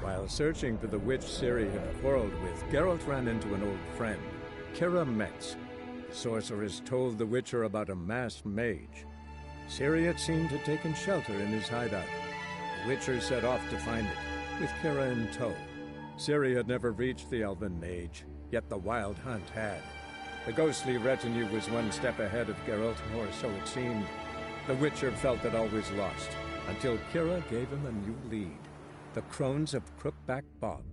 While searching for the witch Ciri had quarreled with, Geralt ran into an old friend, Kira Metz. The sorceress told the Witcher about a masked mage. Ciri had seemed to have taken shelter in his hideout. The Witcher set off to find it, with Kira in tow. Ciri had never reached the elven mage, yet the Wild Hunt had. The ghostly retinue was one step ahead of Geralt, or so it seemed. The Witcher felt that all was lost, until Kira gave him a new lead. The Crones of Crookback Bog.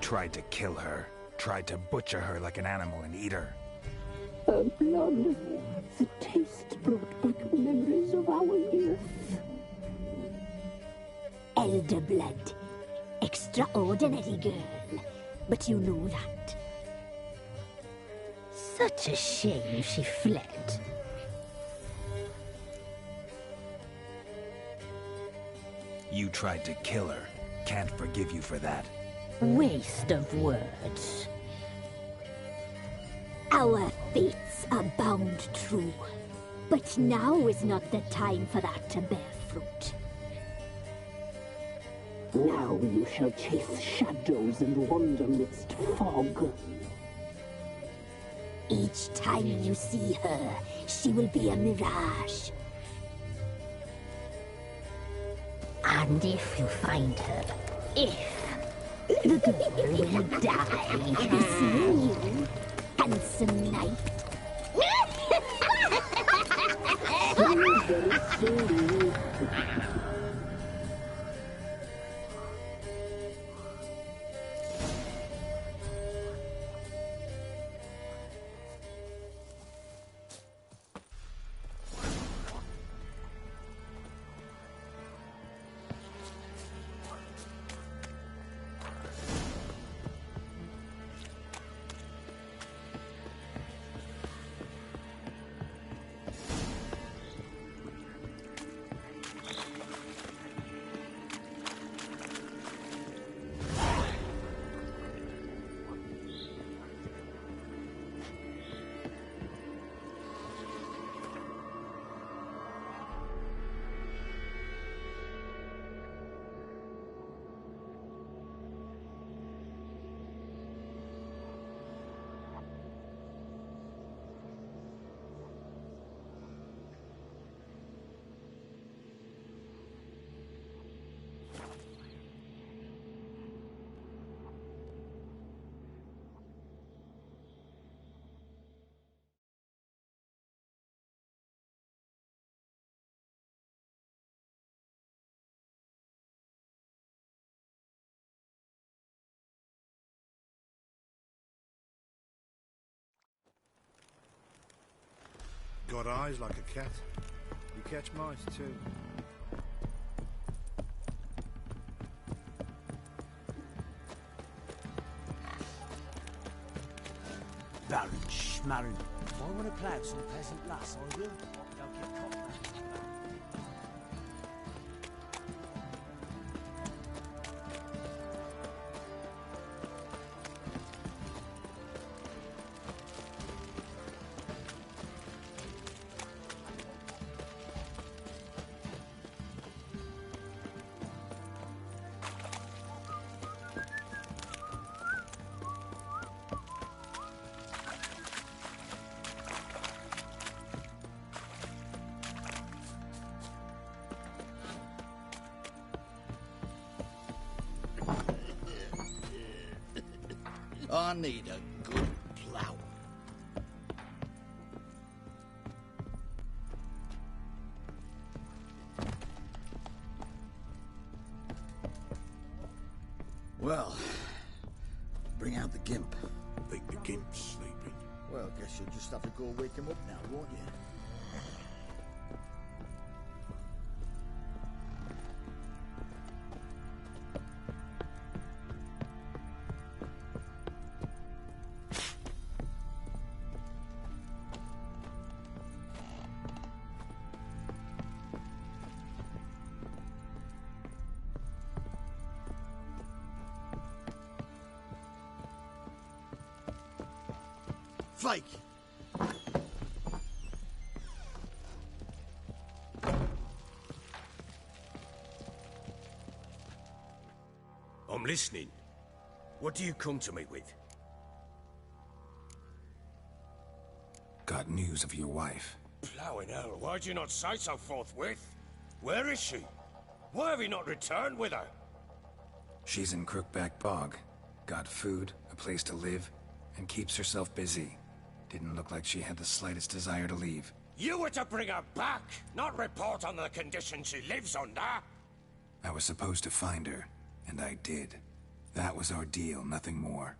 Tried to kill her. Tried to butcher her like an animal and eat her. Her blood. The taste brought back memories of our youth. Elder blood. Extraordinary girl. But you know that. Such a shame she fled. You tried to kill her. Can't forgive you for that. Waste of words. Our fates are bound true. But now is not the time for that to bear fruit. Now you shall chase shadows and wander midst fog. Each time you see her, she will be a mirage. And if you find her, the girl will die. Be seeing you, handsome knight. got eyes like a cat. You catch mice too. Baron Schmarren. If I want to play some peasant lass, I will. Don't get caught. I need a good plough. Well, bring out the gimp. Think the gimp's sleeping. Well, guess you'll just have to go wake him up now, won't you? Fake! I'm listening. What do you come to me with? Got news of your wife. Plowing hell, why'd you not say so forthwith? Where is she? Why have you not returned with her? She's in Crookback Bog. Got food, a place to live, and keeps herself busy. Didn't look like she had the slightest desire to leave. You were to bring her back, not report on the conditions she lives under. I was supposed to find her, and I did. That was our deal, nothing more.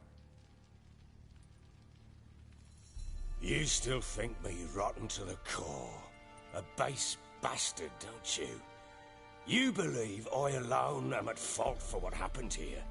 You still think me rotten to the core. A base bastard, don't you? You believe I alone am at fault for what happened here.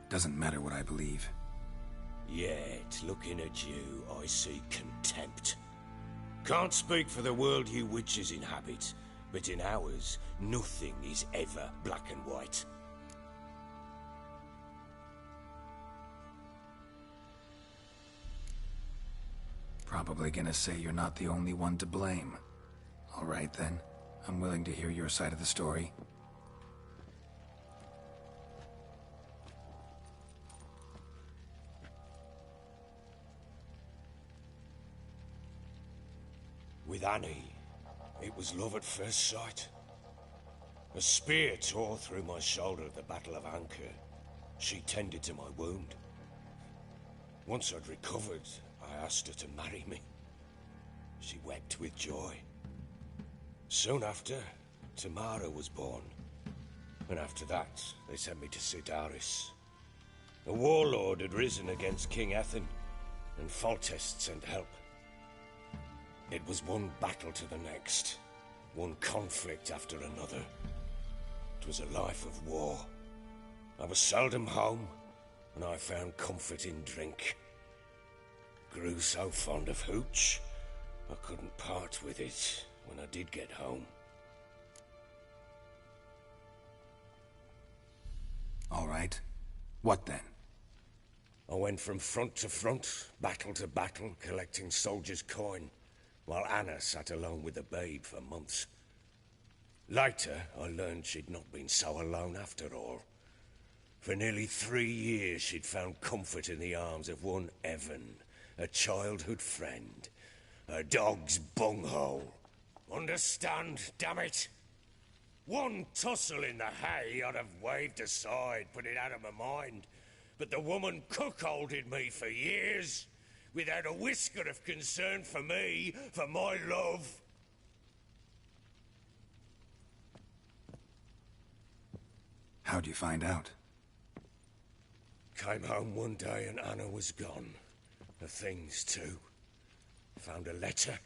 Doesn't matter what I believe. Yet, looking at you, I see contempt. Can't speak for the world you witches inhabit, but in ours, nothing is ever black and white. Probably gonna say you're not the only one to blame. All right then, I'm willing to hear your side of the story. With Annie, it was love at first sight. A spear tore through my shoulder at the Battle of Anchor, She tended to my wound. Once I'd recovered, I asked her to marry me. She wept with joy. Soon after, Tamara was born. And after that, they sent me to Sidaris. A warlord had risen against King Ethan, and Foltest sent help. It was one battle to the next, one conflict after another. It was a life of war. I was seldom home, and I found comfort in drink. Grew so fond of hooch, I couldn't part with it when I did get home. All right. What then? I went from front to front, battle to battle, collecting soldiers' coin, while Anna sat alone with the babe for months. Later, I learned she'd not been so alone after all. For nearly 3 years, she'd found comfort in the arms of one Evan, a childhood friend. A dog's bunghole. Understand, damn it? One tussle in the hay I'd have waved aside, put it out of my mind. But the woman cuckolded me for years, without a whisker of concern for me, for my love. How'd you find out? Came home one day and Anna was gone. Her things too. Found a letter.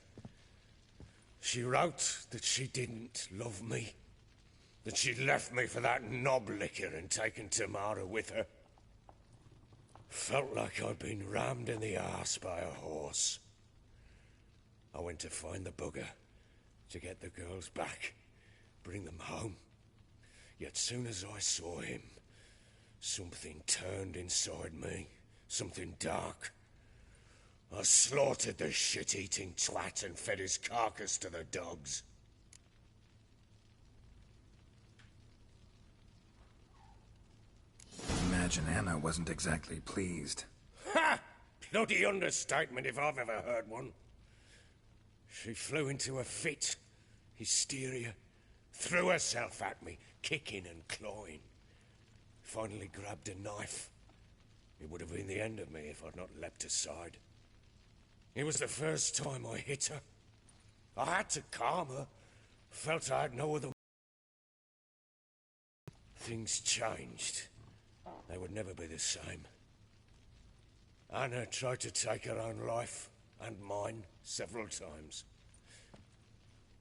She wrote that she didn't love me. That she'd left me for that knob licker and taken Tamara with her. Felt like I'd been rammed in the arse by a horse. I went to find the bugger, to get the girls back, bring them home. Yet soon as I saw him, something turned inside me, something dark. I slaughtered the shit-eating twat and fed his carcass to the dogs. Imagine Anna wasn't exactly pleased. Ha! Bloody understatement if I've ever heard one. She flew into a fit, hysteria, threw herself at me, kicking and clawing. Finally grabbed a knife. It would have been the end of me if I'd not leapt aside. It was the first time I hit her. I had to calm her. Felt I had no other... Things changed. They would never be the same. Anna tried to take her own life, and mine, several times.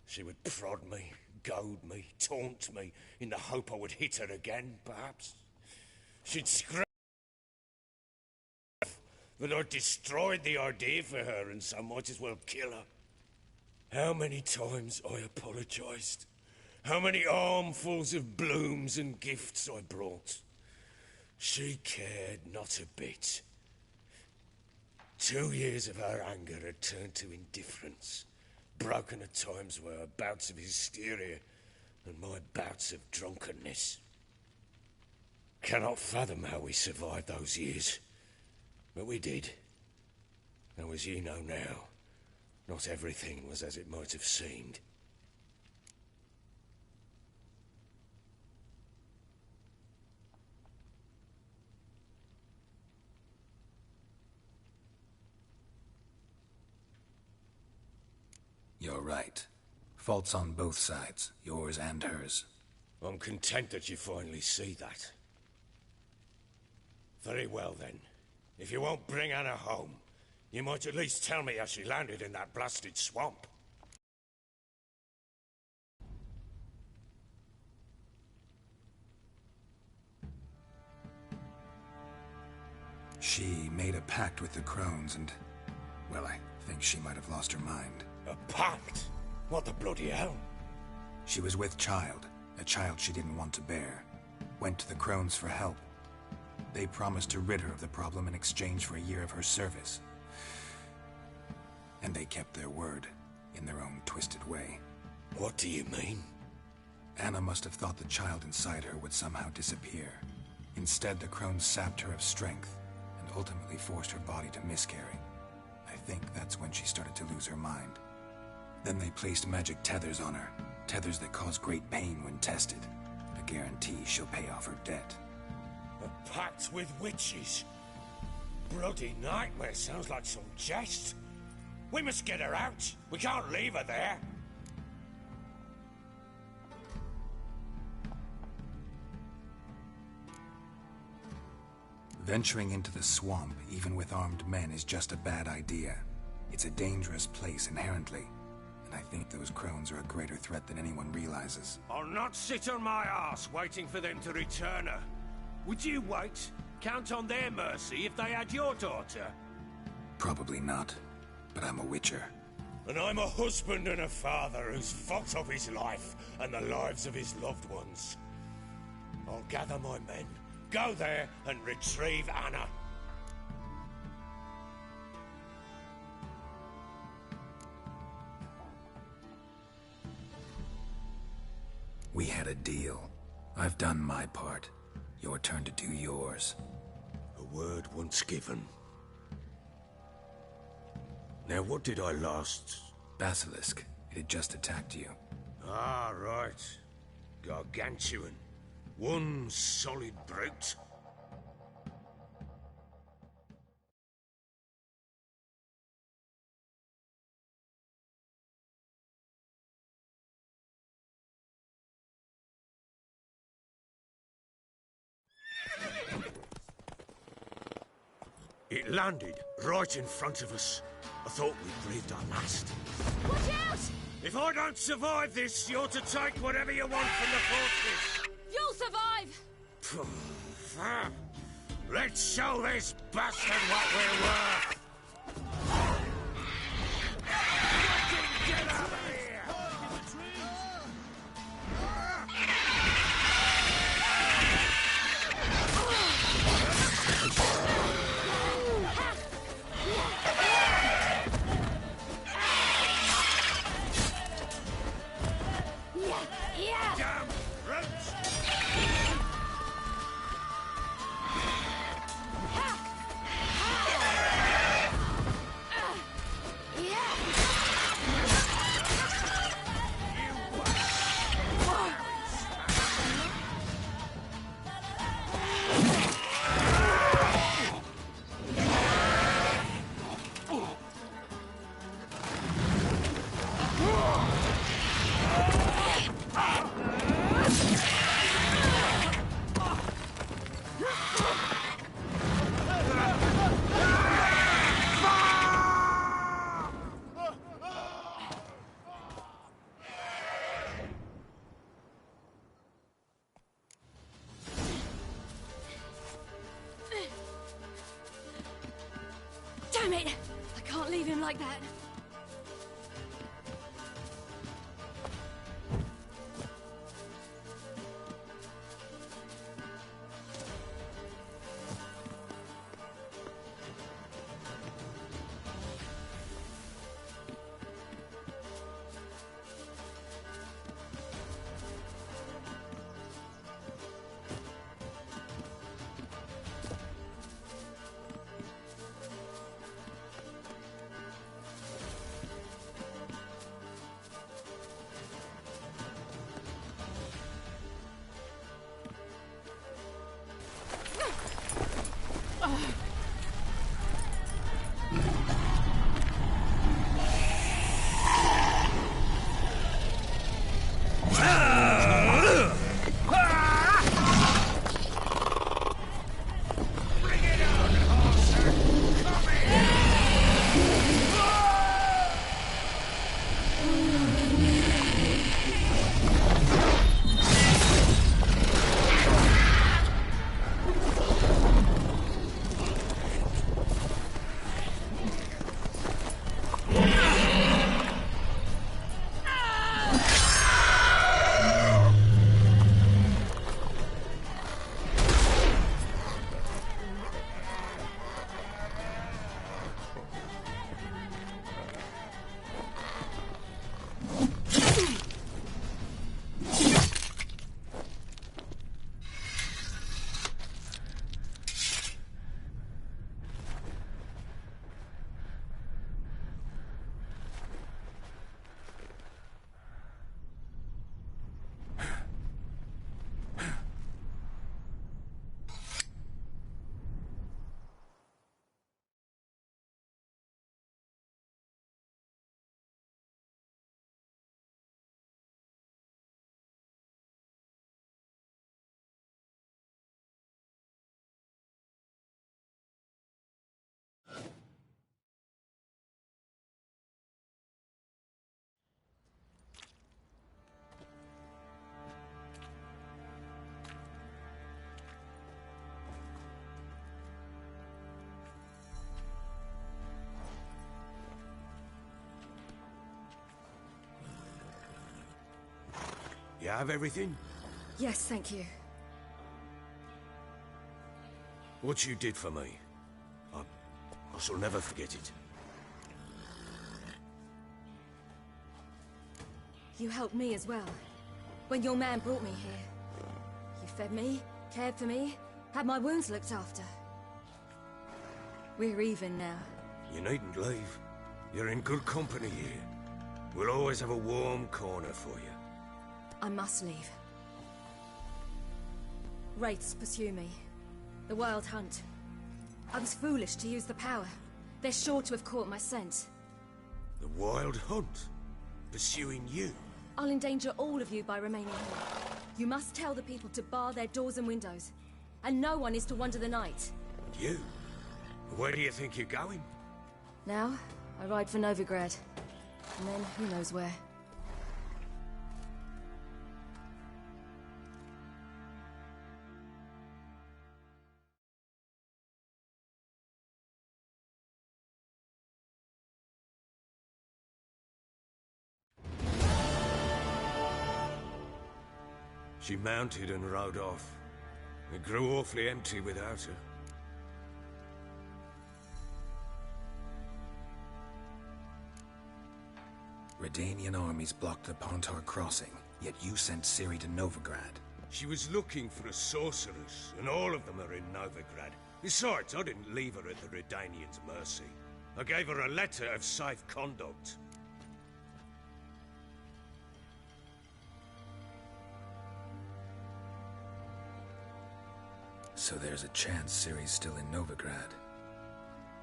She would prod me, goad me, taunt me, in the hope I would hit her again, perhaps. She'd scream that I'd destroyed the idea for her, and so might as well kill her. How many times I apologized. How many armfuls of blooms and gifts I brought. She cared not a bit. 2 years of her anger had turned to indifference, broken at times by her bouts of hysteria and my bouts of drunkenness. Cannot fathom how we survived those years, but we did. Though as you know now, not everything was as it might have seemed. You're right. Faults on both sides, yours and hers. I'm content that you finally see that. Very well then. If you won't bring Anna home, you might at least tell me how she landed in that blasted swamp. She made a pact with the crones and... well, I think she might have lost her mind. A pact? What the bloody hell? She was with child, a child she didn't want to bear. Went to the crones for help. They promised to rid her of the problem in exchange for a year of her service. And they kept their word, in their own twisted way. What do you mean? Anna must have thought the child inside her would somehow disappear. Instead, the crones sapped her of strength, and ultimately forced her body to miscarry. I think that's when she started to lose her mind. Then they placed magic tethers on her, tethers that cause great pain when tested, a guarantee she'll pay off her debt. A pact with witches? Bloody nightmare, sounds like some jest. We must get her out. We can't leave her there. Venturing into the swamp, even with armed men, is just a bad idea. It's a dangerous place inherently, and I think those crones are a greater threat than anyone realizes. I'll not sit on my arse waiting for them to return her. Would you wait? Count on their mercy if they had your daughter? Probably not, but I'm a witcher. And I'm a husband and a father who's fucked up his life and the lives of his loved ones. I'll gather my men, go there and retrieve Anna. We had a deal. I've done my part. Your turn to do yours. A word once given. Now, what did I last... Basilisk. It had just attacked you. Ah, right. Gargantuan. One solid brute. It landed right in front of us. I thought we breathed our last. Watch out! If I don't survive this, you're to take whatever you want from the fortress. You'll survive! Let's show this bastard what we're worth! Get out of here! Damn roots! Damn it! I can't leave him like that. have everything? Yes, thank you. What you did for me, I shall never forget it. You helped me as well. When your man brought me here. You fed me, cared for me, had my wounds looked after. We're even now. You needn't leave. You're in good company here. We'll always have a warm corner for you. I must leave. Wraiths pursue me. The Wild Hunt. I was foolish to use the power. They're sure to have caught my scent. The Wild Hunt? Pursuing you? I'll endanger all of you by remaining here. You must tell the people to bar their doors and windows. And no one is to wander the night. And you? Where do you think you're going? Now, I ride for Novigrad. And then, who knows where. She mounted and rode off. It grew awfully empty without her. Redanian armies blocked the Pontar crossing, yet you sent Ciri to Novigrad. She was looking for a sorceress, and all of them are in Novigrad. Besides, I didn't leave her at the Redanians' mercy. I gave her a letter of safe conduct. So there's a chance Ciri's still in Novigrad.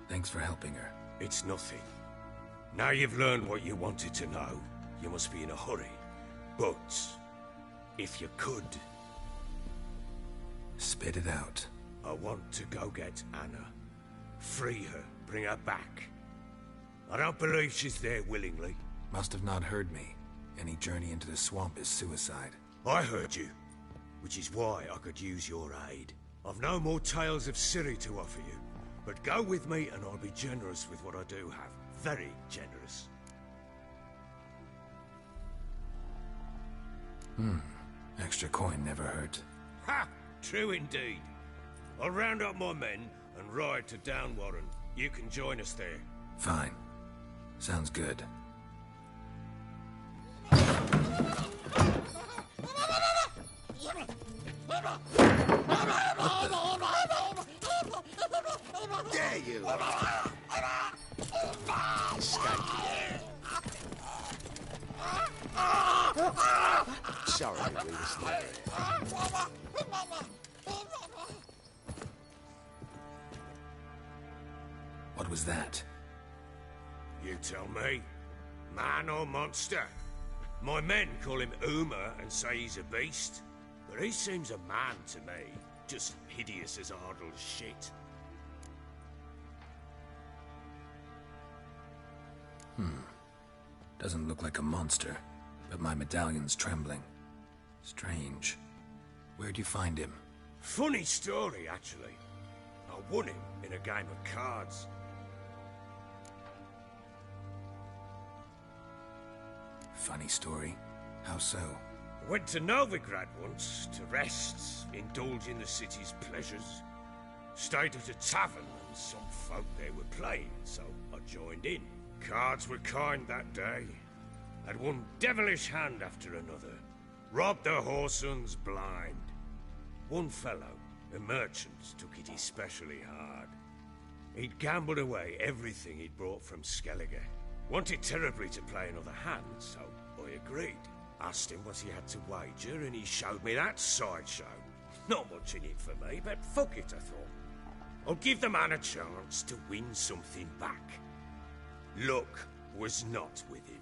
Thanks for helping her. It's nothing. Now you've learned what you wanted to know, you must be in a hurry. But, if you could... Spit it out. I want to go get Anna. Free her, bring her back. I don't believe she's there willingly. Must have not heard me. Any journey into the swamp is suicide. I heard you, which is why I could use your aid. I've no more tales of Ciri to offer you, but go with me and I'll be generous with what I do have. Very generous. Extra coin never hurt. Ha! True indeed. I'll round up my men and ride to Downwarren. You can join us there. Fine. Sounds good. Dare you! Sorry, we were scared. What was that? You tell me. Man or monster? My men call him Uma and say he's a beast. But he seems a man to me. Just hideous as Ardle's shit. Doesn't look like a monster, but my medallion's trembling. Strange. Where'd you find him? Funny story, actually. I won him in a game of cards. Funny story. How so? I went to Novigrad once to rest, indulge in the city's pleasures. Stayed at a tavern and some folk there were playing, so I joined in. Cards were kind that day. Had one devilish hand after another. Robbed the Whoresons blind. One fellow, a merchant, took it especially hard. He'd gambled away everything he'd brought from Skellige. Wanted terribly to play another hand, so I agreed. Asked him what he had to wager, and he showed me that sideshow. Not much in it for me, but fuck it, I thought. I'll give the man a chance to win something back. Luck was not with him,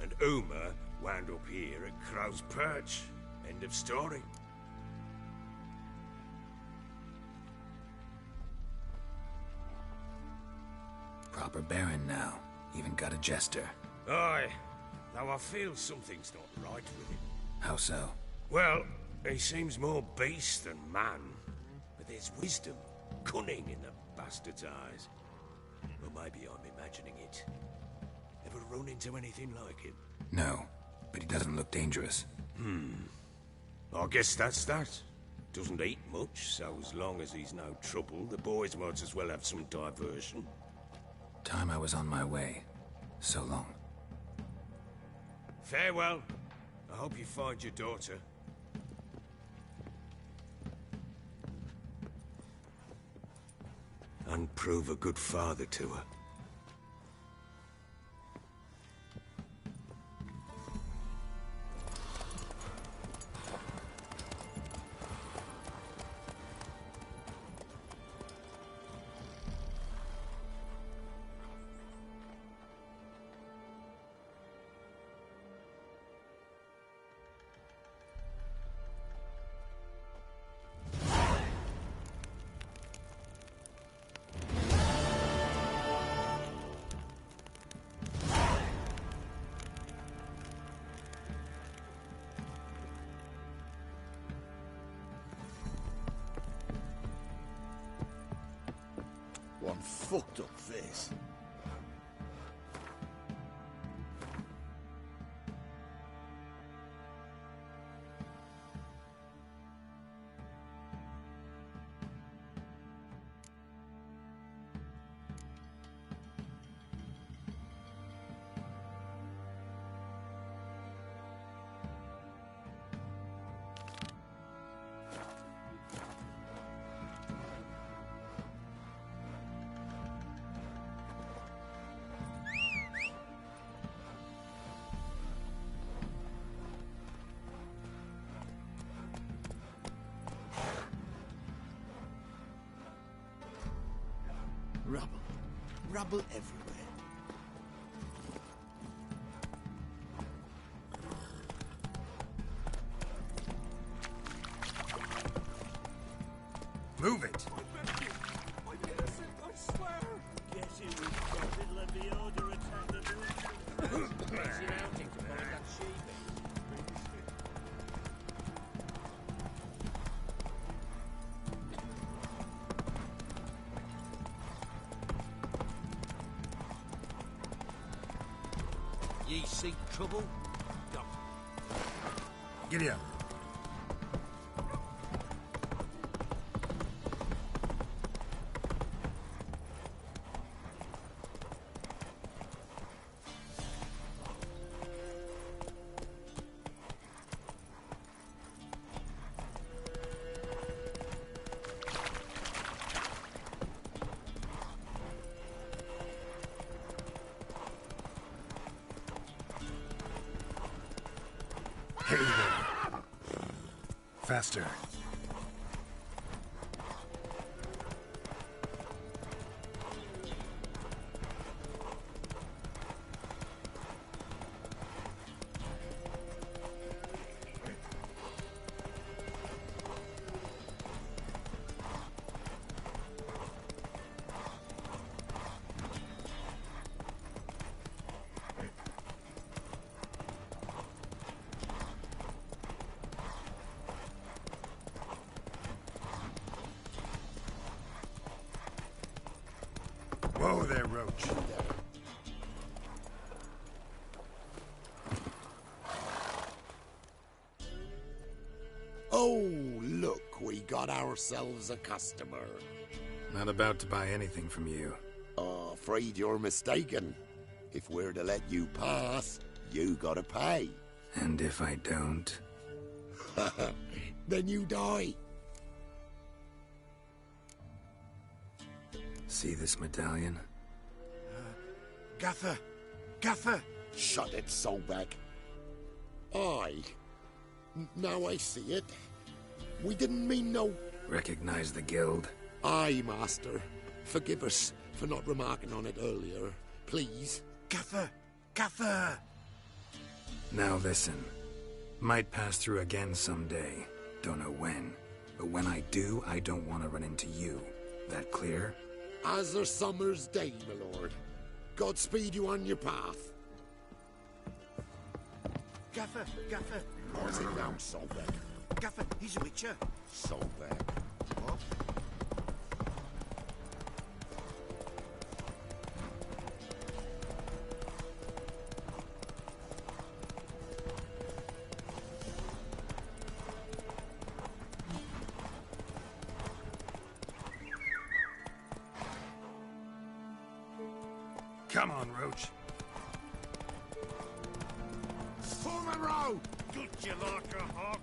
and Uma wound up here at Crow's Perch. End of story. Proper baron now. Even got a jester. Aye, though I feel something's not right with him. How so? Well, he seems more beast than man, but there's wisdom, cunning in the bastard's eyes. Or maybe I'm imagining it. Ever run into anything like him? No, but he doesn't look dangerous. I guess that's that. Doesn't eat much, so as long as he's no trouble, the boys might as well have some diversion. Time I was on my way. So long. Farewell. I hope you find your daughter. And prove a good father to her. One fucked up face. Rubble. Rubble everywhere. Move it! I'm innocent, I swear! Guess it was possible that the order attacked the village. Racing out to find that sheep. Ye seek trouble? Go. Giddy up. Hey there. Faster. Whoa there, Roach. Oh, look, we got ourselves a customer. Not about to buy anything from you. Afraid you're mistaken. If we're to let you pass, you gotta pay. And if I don't? Then you die. See this medallion? Gaffer! Gaffer! Shut it, Solbeck. Aye. Now I see it. We didn't mean no... Recognize the guild? Aye, Master. Forgive us for not remarking on it earlier. Please. Gaffer! Gaffer! Now listen. Might pass through again someday. Don't know when. But when I do, I don't want to run into you. That clear? As a summer's day, my lord. Godspeed you on your path. Gaffer! Gaffer! Sit down, Solbeck. Gaffer, he's a witcher. Solbeck. What? Come on, Roach. Form a row! Good you like a hog?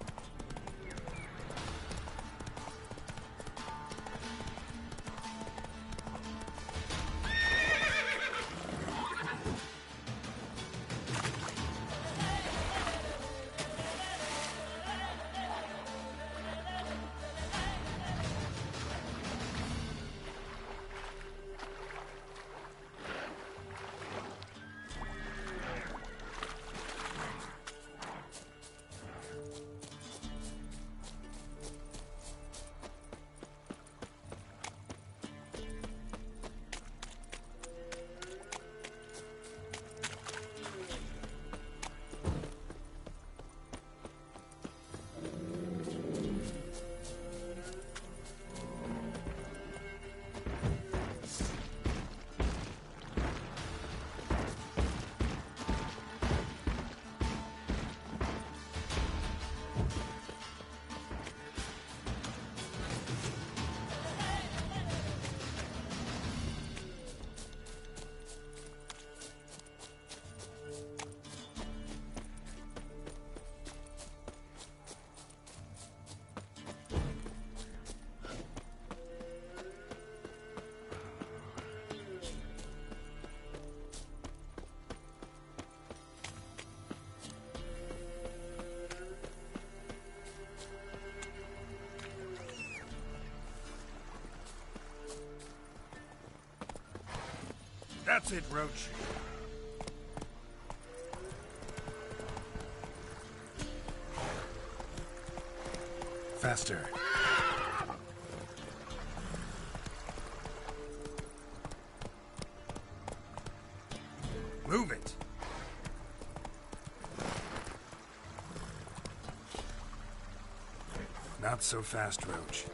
That's it, Roach. Faster. Move it. Not so fast, Roach.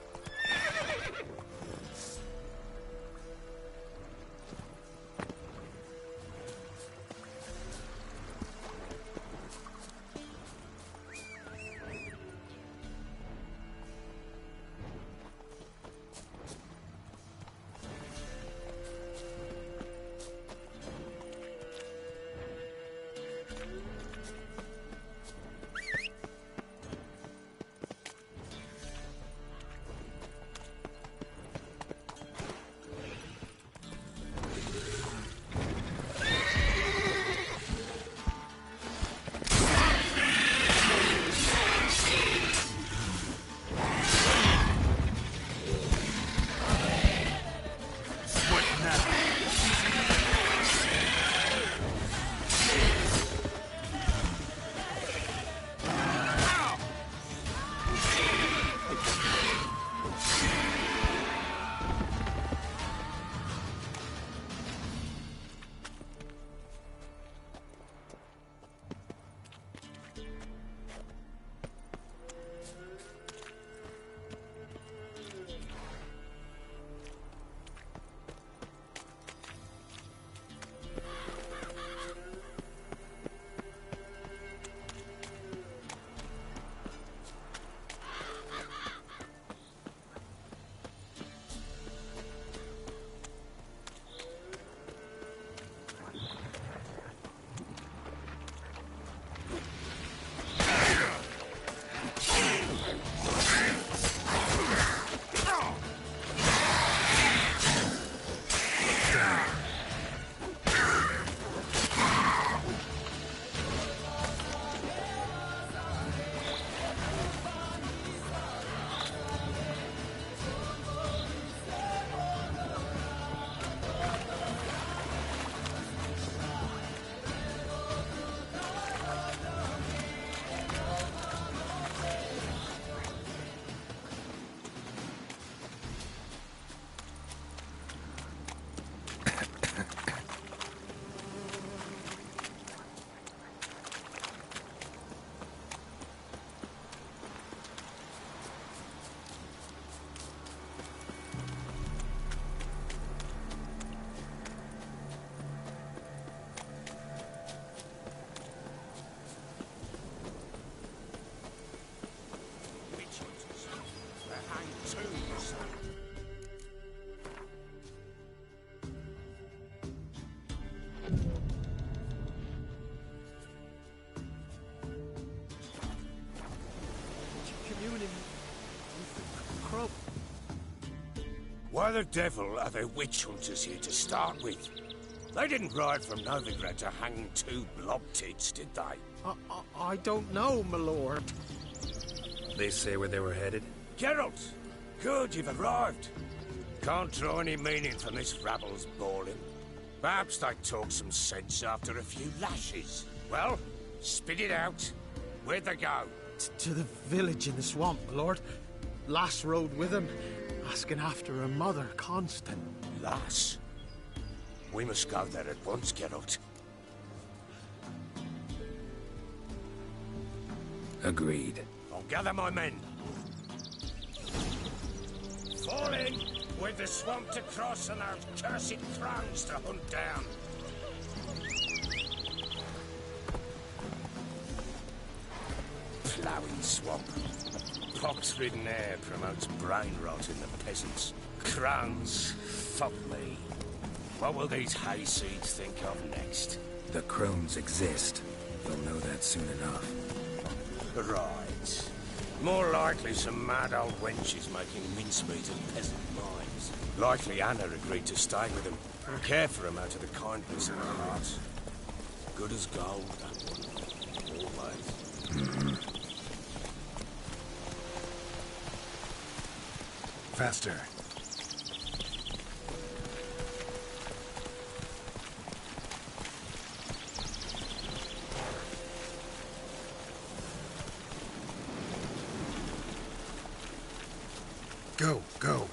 the devil are the witch hunters here to start with? They didn't ride from Novigrad to hang two blob tits, did they? I don't know, my lord. They say where they were headed? Geralt! Good, you've arrived. Can't draw any meaning from this rabble's bawling. Perhaps they talk some sense after a few lashes. Well, spit it out. Where'd they go? To the village in the swamp, my lord. Lass rode with him, asking after her mother, Constant. Lass? We must go there at once, Geralt. Agreed. I'll gather my men. Fall in! With the swamp to cross and those cursed crows to hunt down. Ploughing swamp. Pox-ridden air promotes brain rot in the peasants. Crowns, fuck me. What will these hayseeds think of next? The crones exist. They'll know that soon enough. Right. More likely some mad old wenches making mincemeat of peasant minds. Likely Anna agreed to stay with them and care for them out of the kindness of her heart. Good as gold, that one. Always. Faster. Go, go.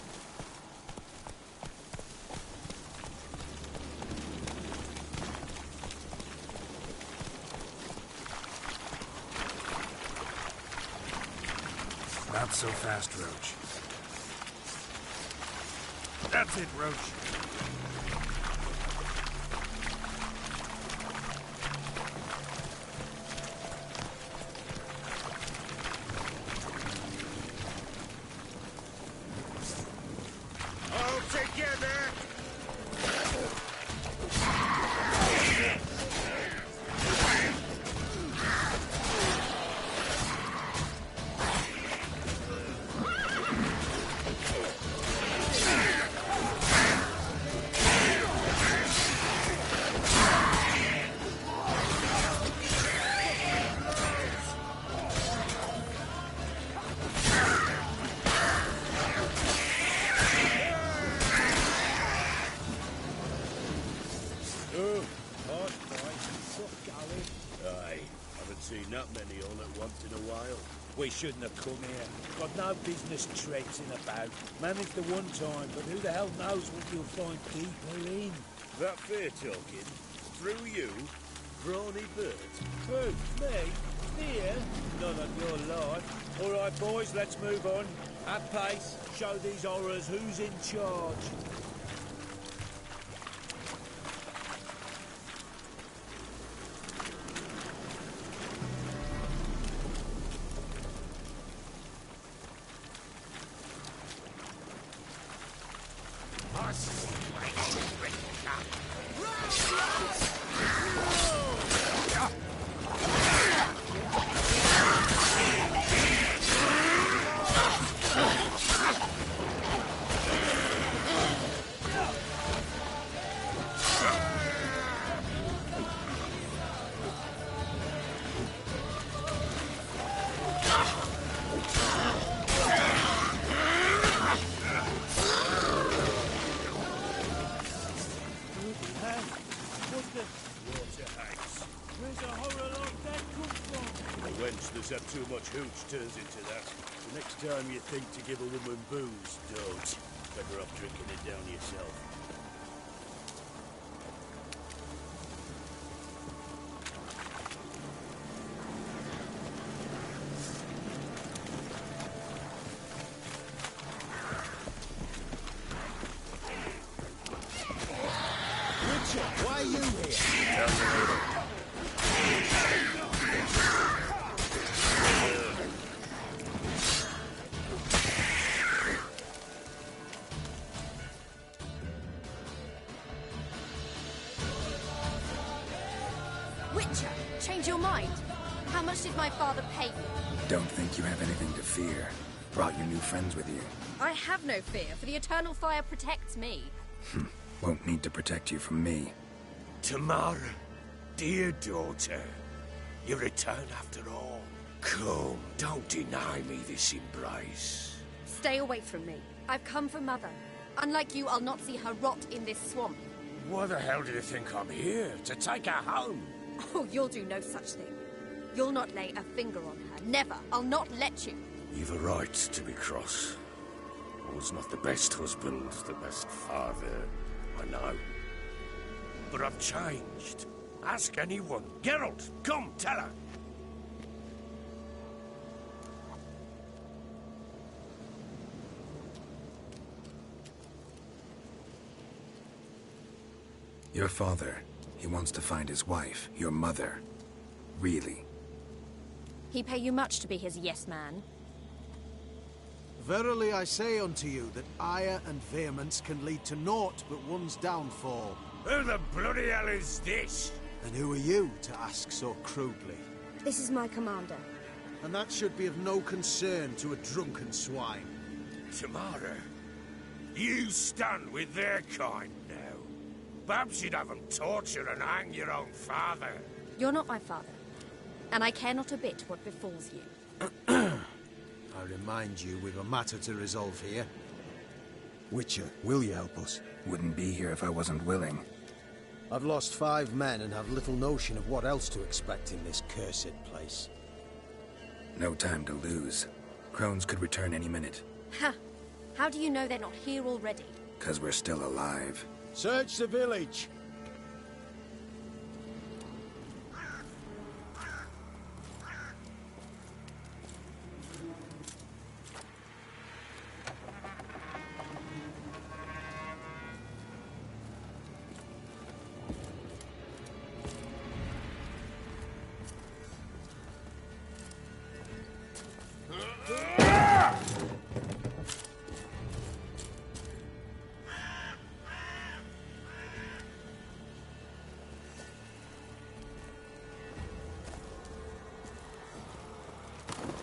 Not so fast, Roach. That's it, Roach. All together! Seen that many all at once in a while. We shouldn't have come here. Got no business traipsing about. Managed the one time, but who the hell knows what you'll find deeper in? That fair talking? Through you? Brawny bird? Who? Me? Here? None on your life. All right, boys, let's move on. At pace. Show these horrors who's in charge. Have too much hooch turns into that. The next time you think to give a woman booze, don't. Better off drinking it down yourself. Richard, why are you here? Tell me later. Witcher, change your mind. How much did my father pay you? Don't think you have anything to fear. Brought your new friends with you. I have no fear, for the eternal fire protects me. Won't need to protect you from me. Tamara, dear daughter, you return after all. Come, don't deny me this embrace. Stay away from me. I've come for Mother. Unlike you, I'll not see her rot in this swamp. Why the hell do you think I'm here? To take her home? Oh, you'll do no such thing. You'll not lay a finger on her. Never. I'll not let you. You've a right to be cross. I was not the best husband, the best father, I know. But I've changed. Ask anyone. Geralt, come, tell her. Your father, he wants to find his wife, your mother. Really? He pay you much to be his yes-man. Verily I say unto you that ire and vehemence can lead to naught but one's downfall. Who the bloody hell is this? And who are you to ask so crudely? This is my commander. And that should be of no concern to a drunken swine. Tamara, you stand with their kind now. Perhaps you'd have them torture and hang your own father. You're not my father, and I care not a bit what befalls you. I remind you, we've a matter to resolve here. Witcher, will you help us? Wouldn't be here if I wasn't willing. I've lost 5 men and have little notion of what else to expect in this cursed place. No time to lose. Crones could return any minute. Ha! How do you know they're not here already? 'Cause we're still alive. Search the village!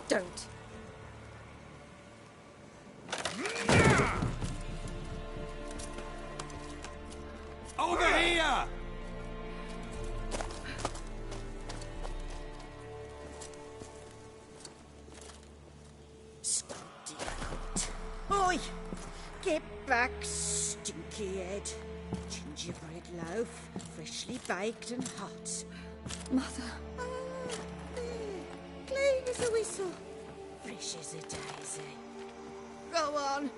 Don't. Over here! Oi! Get back, stinky head. Gingerbread loaf, freshly baked and hot. Mother. Clean as a whistle. Fresh as a daisy. Go on.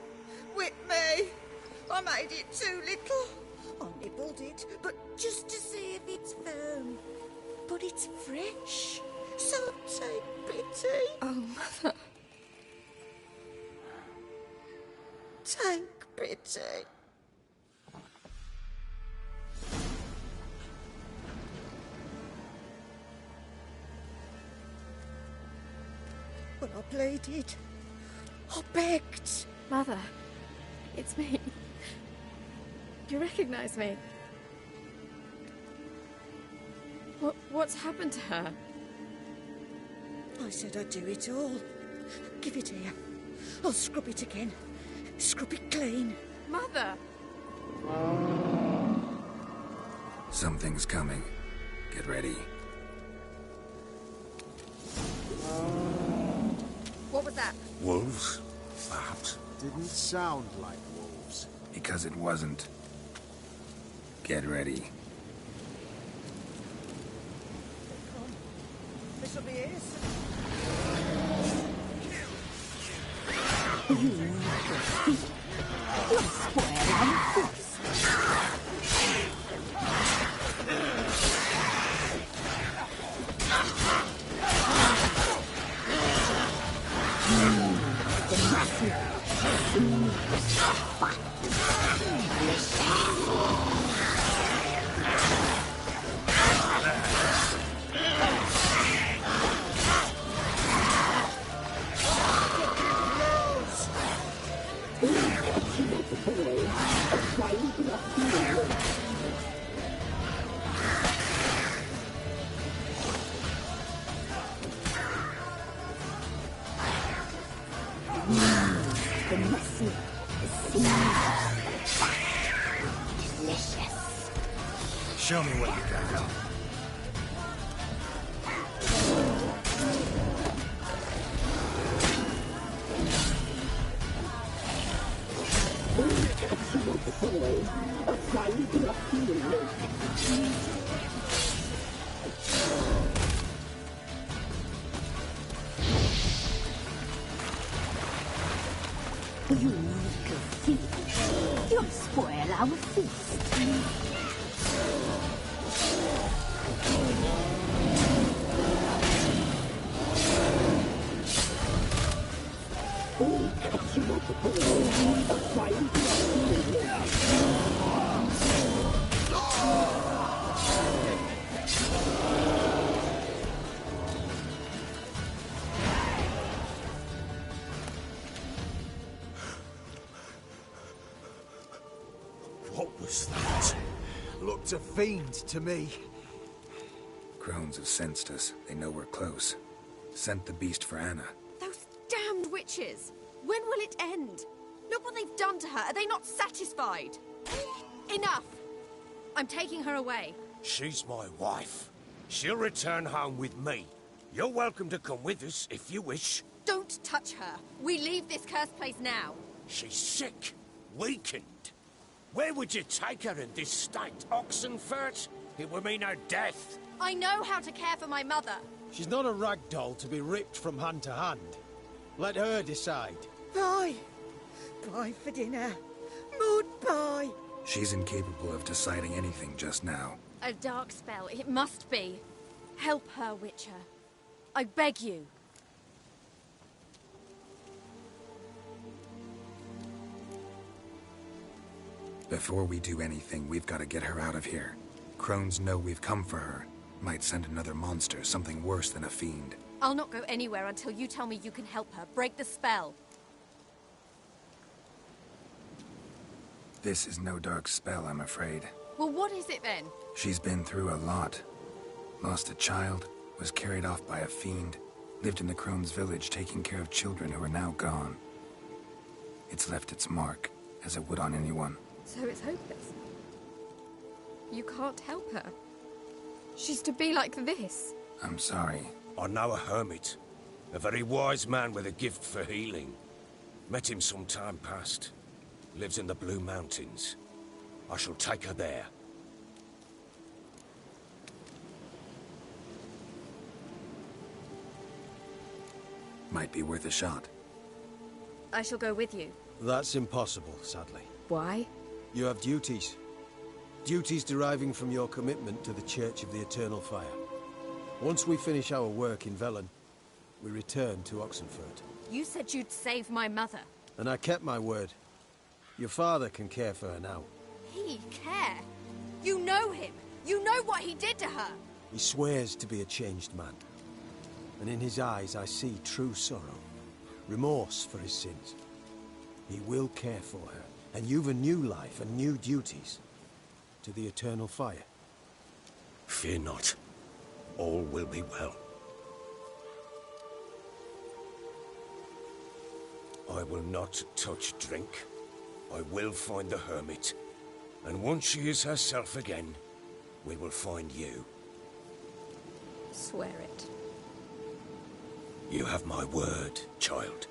Whip me. I made it too little. I nibbled it, but just to see if it's firm. But it's fresh. So take pity. Oh, Mother. Take pity. But I pleaded. I begged. Mother, it's me. You recognize me? What's happened to her? I said I'd do it all. Give it here. I'll scrub it again. Scrub it clean. Mother! Something's coming. Get ready. What was that? Wolves, perhaps? Didn't sound like wolves. Because it wasn't. Get ready. This'll be it. Try not to Show me what you got. You little thief. You'll spoil our feast. What was that? Looked a fiend to me. Crones have sensed us. They know we're close. Sent the beast for Anna. Those damned witches! When will it end? Look what they've done to her. Are they not satisfied? Enough! I'm taking her away. She's my wife. She'll return home with me. You're welcome to come with us if you wish. Don't touch her. We leave this cursed place now. She's sick, weakened. Where would you take her in this state? Oxenfurt? It would mean her death. I know how to care for my mother. She's not a rag doll to be ripped from hand to hand. Let her decide. Bye. Bye for dinner. Maud, bye. She's incapable of deciding anything just now. A dark spell, it must be. Help her, Witcher. I beg you. Before we do anything, we've got to get her out of here. Crones know we've come for her. Might send another monster, something worse than a fiend. I'll not go anywhere until you tell me you can help her. Break the spell. This is no dark spell, I'm afraid. Well, what is it then? She's been through a lot. Lost a child, was carried off by a fiend, lived in the Crones village taking care of children who are now gone. It's left its mark, as it would on anyone. So it's hopeless. You can't help her. She's to be like this. I'm sorry. I know a hermit. A very wise man with a gift for healing. Met him some time past. Lives in the Blue Mountains. I shall take her there. Might be worth a shot. I shall go with you. That's impossible, sadly. Why? You have duties. Duties deriving from your commitment to the Church of the Eternal Fire. Once we finish our work in Velen, we return to Oxenfurt. You said you'd save my mother. And I kept my word. Your father can care for her now. He care? You know him. You know what he did to her. He swears to be a changed man. And in his eyes I see true sorrow. Remorse for his sins. He will care for her. And you've a new life and new duties. To the Eternal Fire. Fear not. All will be well. I will not touch drink. I will find the hermit. And once she is herself again, we will find you. Swear it. You have my word, child.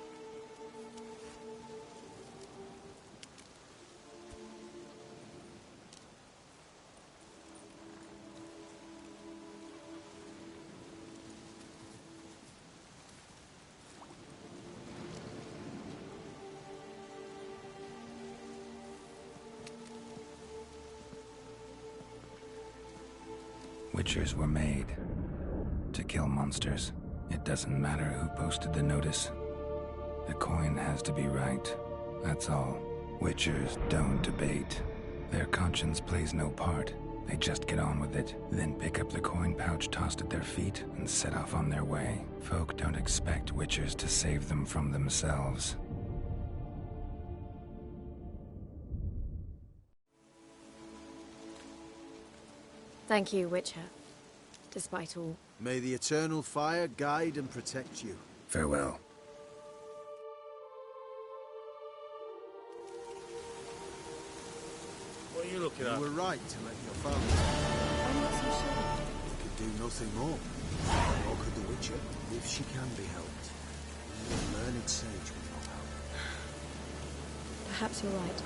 Witchers were made to kill monsters. It doesn't matter who posted the notice. The coin has to be right. That's all. Witchers don't debate. Their conscience plays no part. They just get on with it, then pick up the coin pouch tossed at their feet and set off on their way. Folk don't expect Witchers to save them from themselves. Thank you, Witcher. Despite all. May the Eternal Fire guide and protect you. Farewell. What are you looking at? You were right to let your father... Nothing more. Nor could the Witcher, if she can be helped. The learned sage will not help. Perhaps you're right.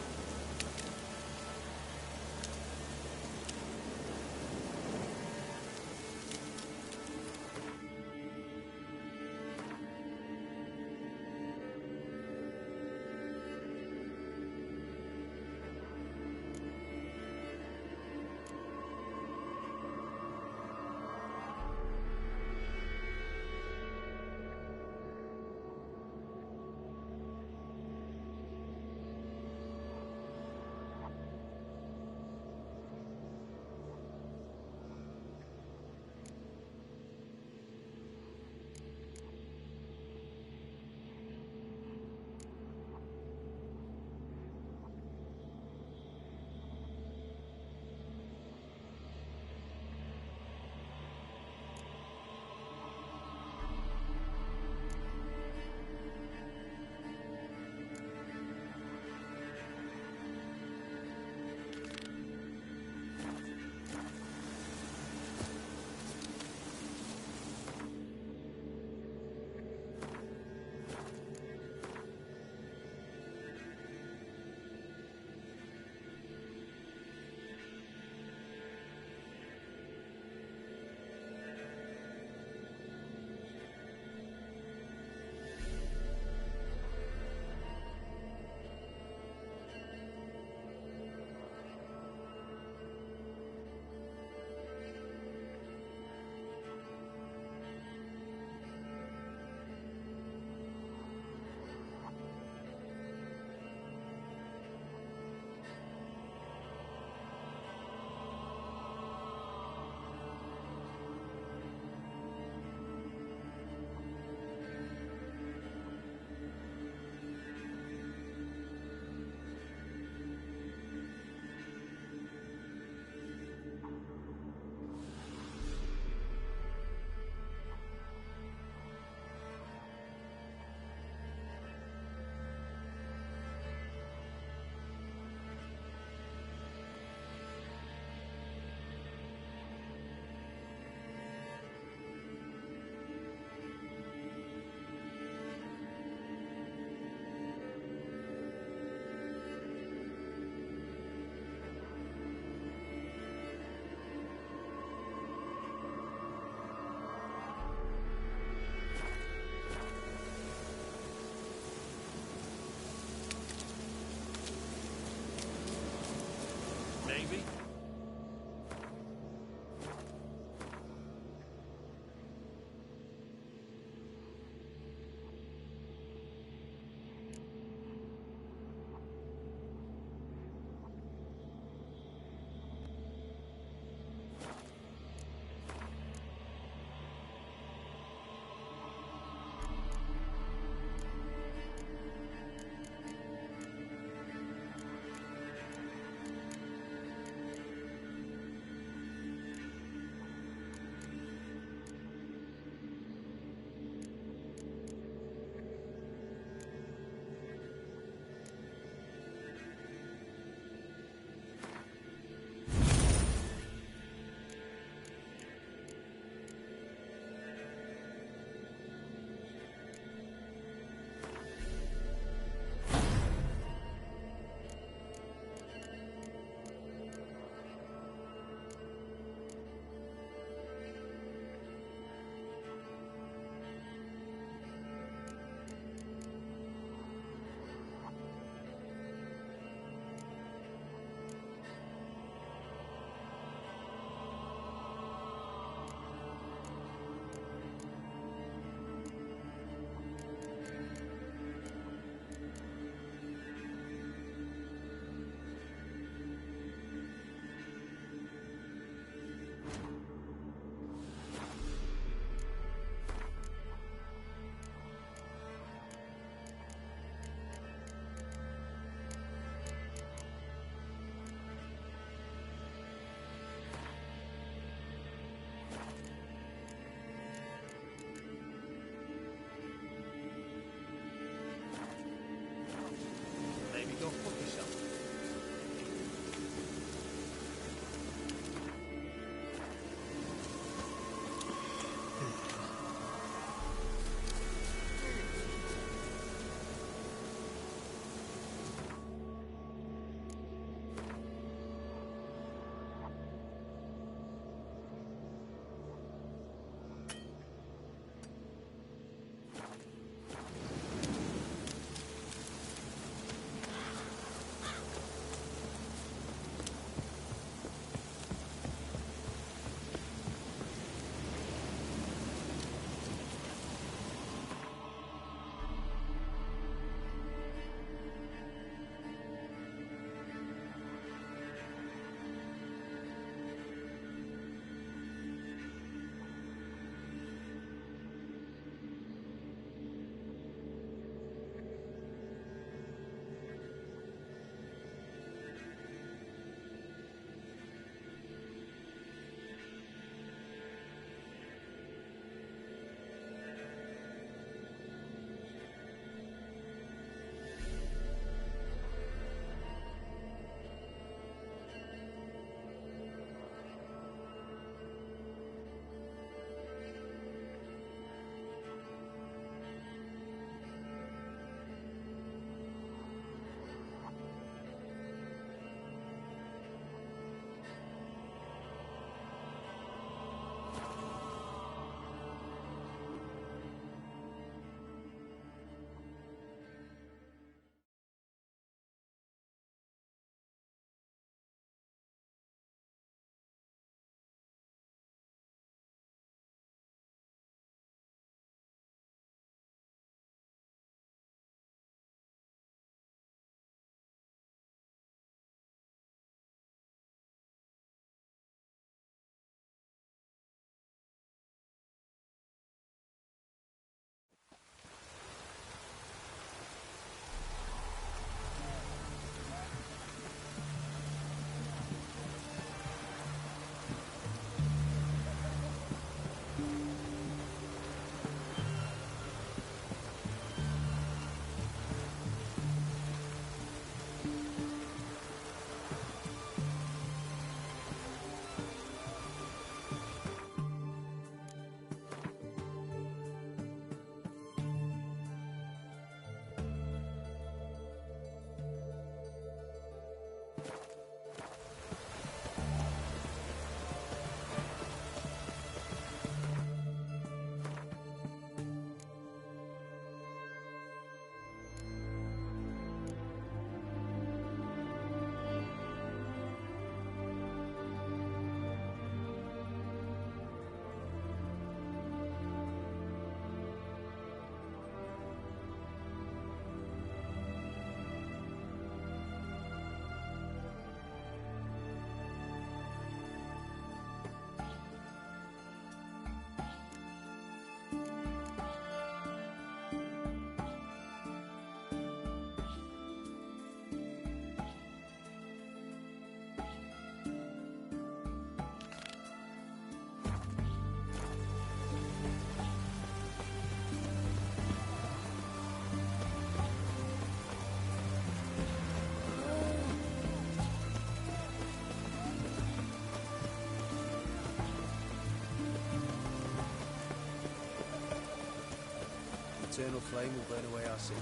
eternal flame will burn away our sins.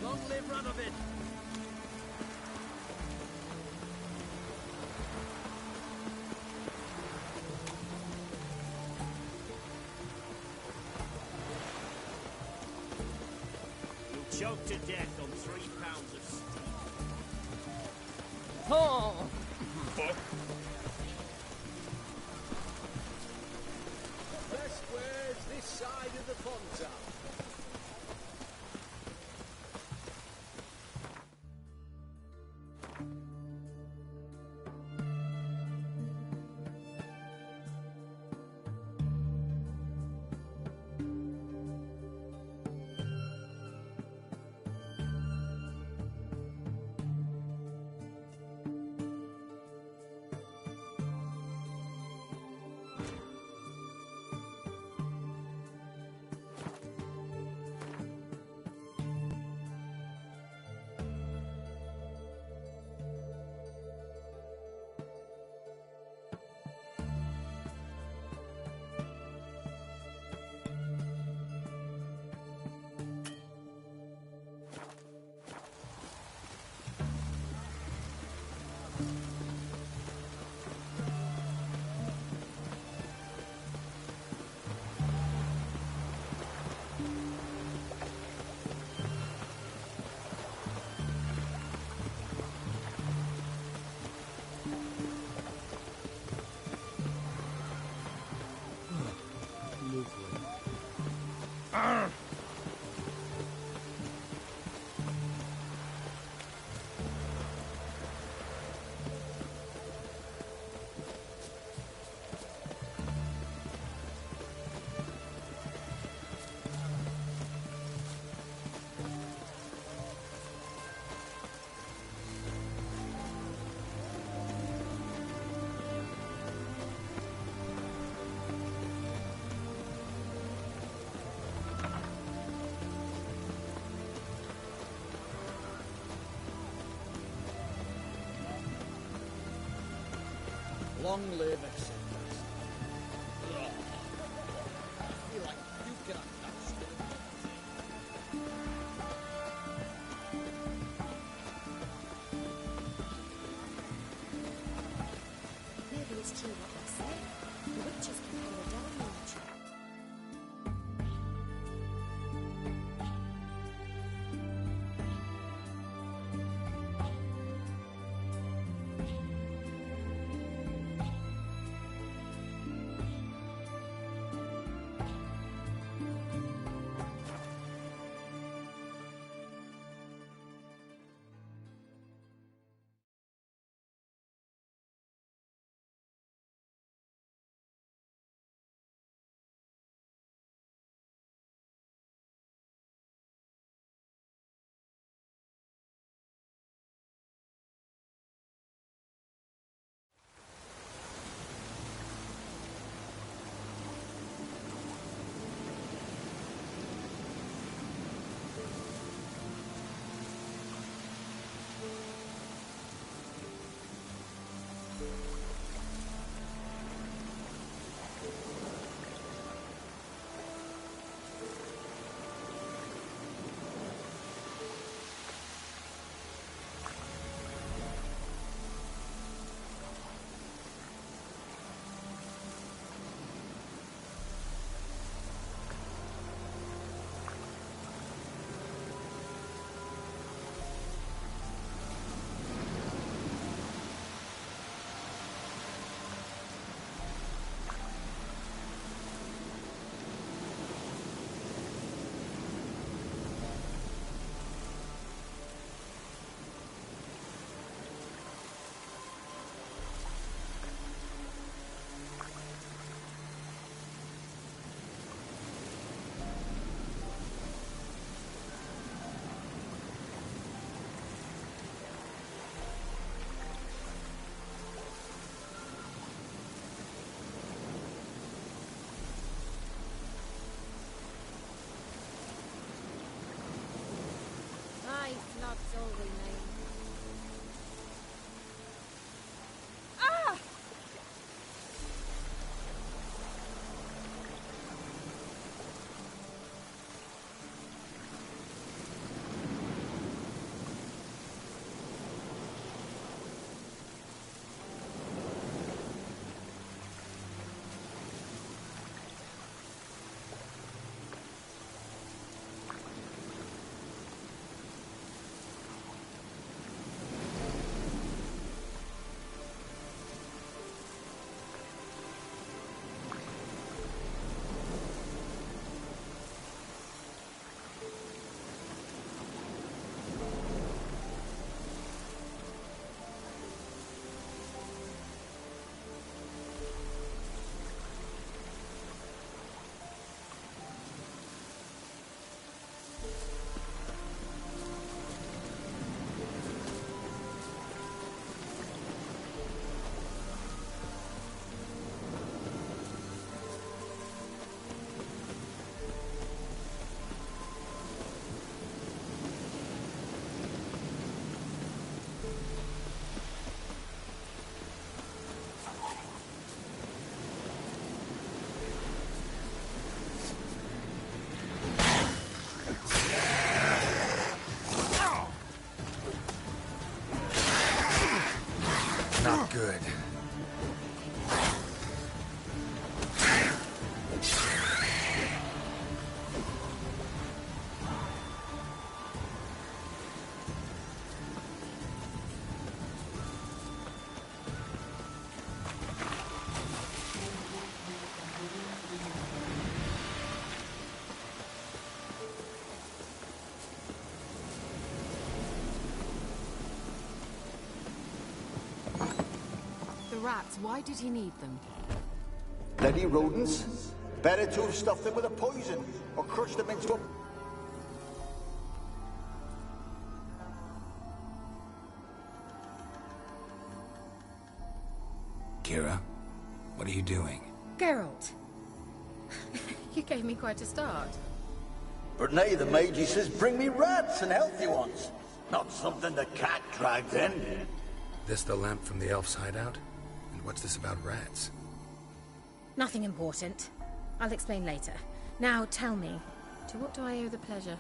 Long live Radovid! You'll choke to death on 3 pounds of steak. Oh! Best squares this side of the Fonta. Long live acceptance. I feel like you cannot touch Maybe it's true what they say. The witches can have a devil nature. Aye, not all remain. rats, why did he need them? Bloody rodents. Better to have stuffed them with a poison, or crushed them into a... Kira, what are you doing? Geralt. You gave me quite a start. But now the mage he says bring me rats and healthy ones. Not something the cat dragged in. This the lamp from the elf's hideout? And what's this about rats? Nothing important. I'll explain later. Now tell me, to what do I owe the pleasure?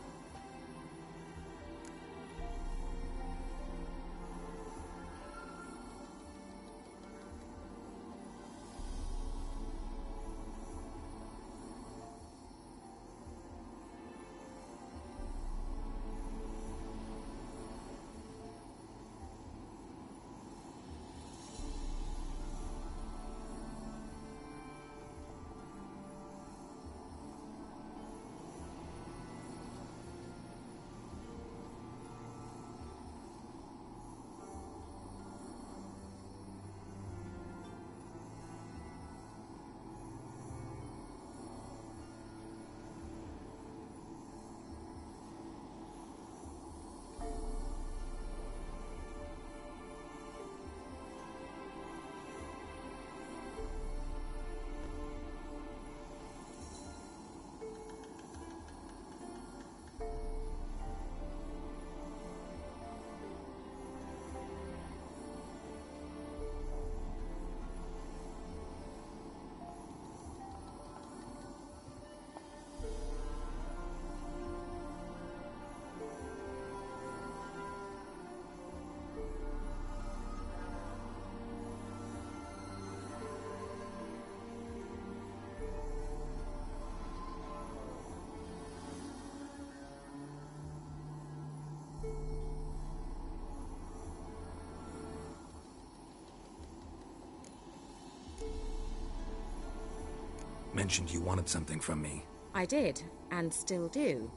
Mentioned you wanted something from me. I did, and still do.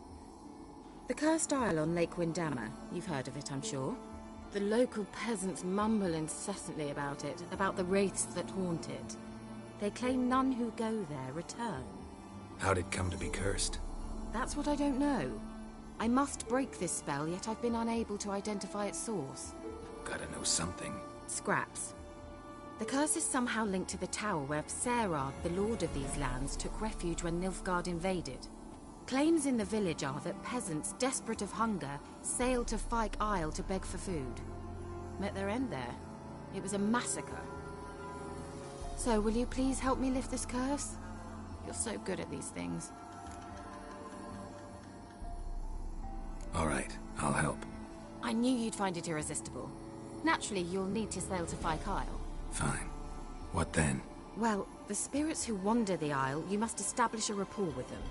The Cursed Isle on Lake Windammer. You've heard of it, I'm sure. The local peasants mumble incessantly about it, about the wraiths that haunt it. They claim none who go there return. How'd it come to be cursed? That's what I don't know. I must break this spell, yet I've been unable to identify its source. Gotta know something. Scraps. The curse is somehow linked to the tower where Serad, the lord of these lands, took refuge when Nilfgaard invaded. Claims in the village are that peasants, desperate of hunger, sailed to Fyke Isle to beg for food. Met their end there. It was a massacre. So, will you please help me lift this curse? You're so good at these things. All right, I'll help. I knew you'd find it irresistible. Naturally, you'll need to sail to Fyke Isle. Fine. What then? Well, the spirits who wander the Isle, you must establish a rapport with them.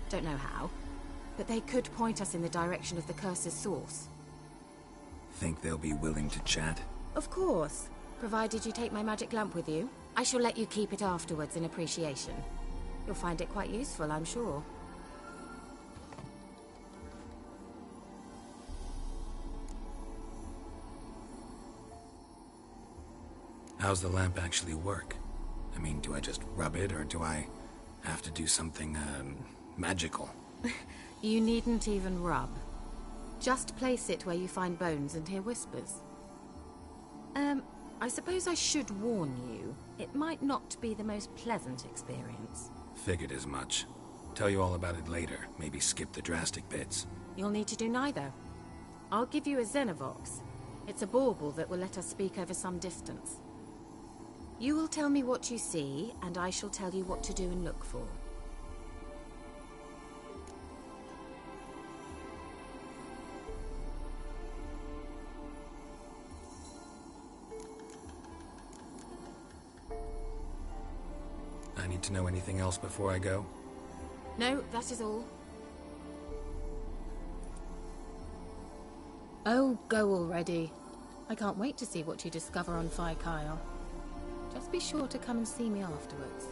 Don't know how, but they could point us in the direction of the curse's source. Think they'll be willing to chat? Of course, provided you take my magic lamp with you. I shall let you keep it afterwards in appreciation. You'll find it quite useful, I'm sure. How's the lamp actually work? I mean, do I just rub it, or do I have to do something, magical? You needn't even rub. Just place it where you find bones and hear whispers. I suppose I should warn you. It might not be the most pleasant experience. Figured as much. Tell you all about it later. Maybe skip the drastic bits. You'll need to do neither. I'll give you a Xenovox. It's a bauble that will let us speak over some distance. You will tell me what you see, and I shall tell you what to do and look for. I need to know anything else before I go? No, that is all. Oh, go already. I can't wait to see what you discover on Fyke Isle. Just be sure to come and see me afterwards.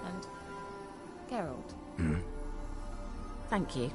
And... Geralt. Thank you.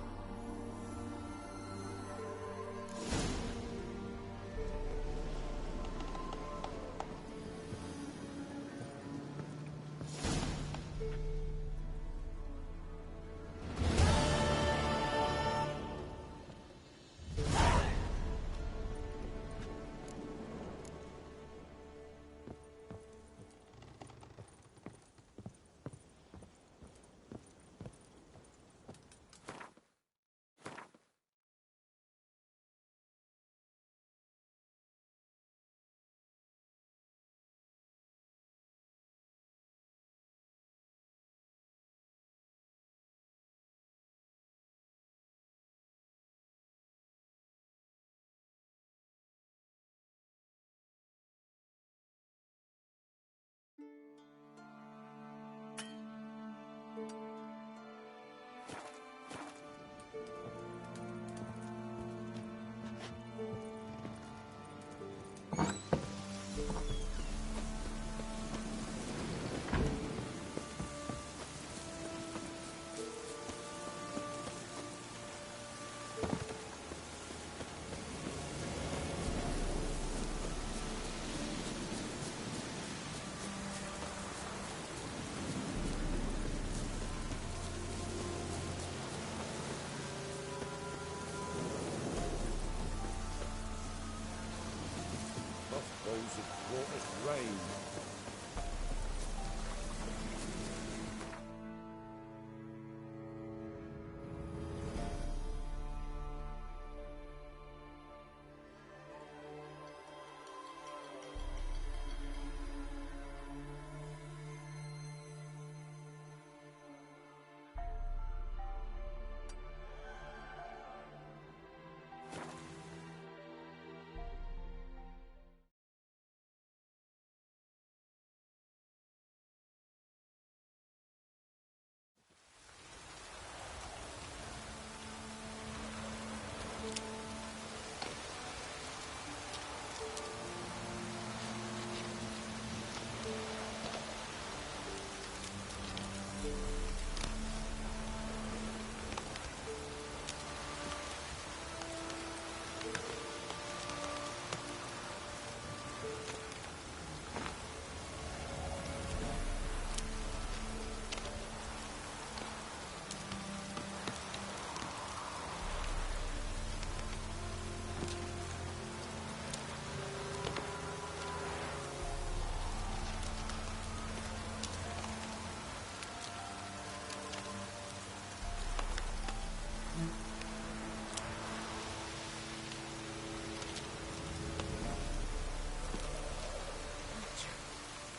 music brought us rain.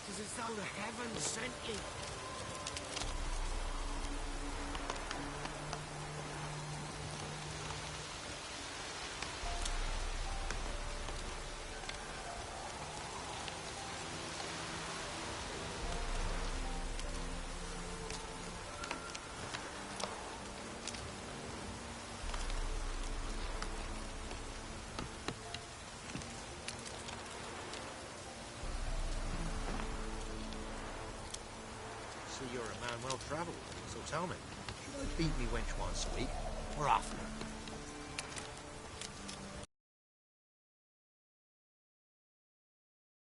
It's as though the heavens sent you. See, you're a man well travelled, so tell me, should I beat me wench once a week, or oftener?